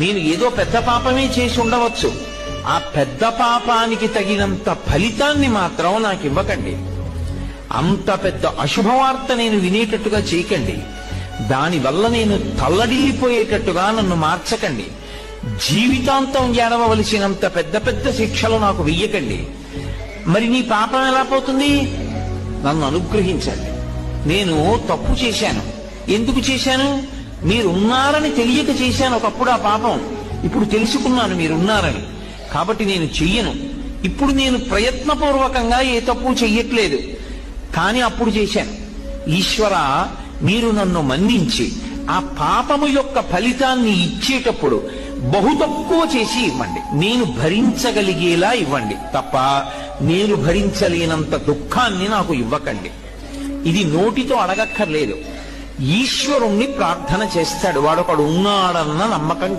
నేను ఏదో పెద్ద పాపమే చేసి ఉండవచ్చు, ఆ పెద్ద పాపానికి తగినంత ఫలితాన్ని మాత్రం నాకు ఇవ్వకండి. అంత పెద్ద అశుభవార్త నేను వినేటట్టుగా చేయకండి. దానివల్ల నేను తల్లడిల్లిపోయేటట్టుగా నన్ను మార్చకండి. జీవితాంతం ఏడవలసినంత పెద్ద పెద్ద శిక్షలు నాకు వెయ్యకండి. మరి నీ పాపం ఎలా పోతుంది? నన్ను అనుగ్రహించండి. నేను తప్పు చేశాను. ఎందుకు చేశాను? మీరున్నారని తెలియక చేశాను ఒకప్పుడు ఆ పాపం. ఇప్పుడు తెలుసుకున్నాను మీరున్నారని, కాబట్టి నేను చెయ్యను. ఇప్పుడు నేను ప్రయత్నపూర్వకంగా ఏ తప్పు చెయ్యట్లేదు, కానీ అప్పుడు చేశాను. ఈశ్వర, మీరు నన్ను మన్నించి ఆ పాపము యొక్క ఫలితాన్ని ఇచ్చేటప్పుడు బహు తక్కువ చేసి ఇవ్వండి. నేను భరించగలిగేలా ఇవ్వండి తప్ప నేను భరించలేనంత దుఃఖాన్ని నాకు ఇవ్వకండి. ఇది నోటితో అడగక్కర్లేదు. ఈశ్వరుణ్ణి ప్రార్థన చేస్తాడు. వాడొకడు ఉన్నాడన్న నమ్మకం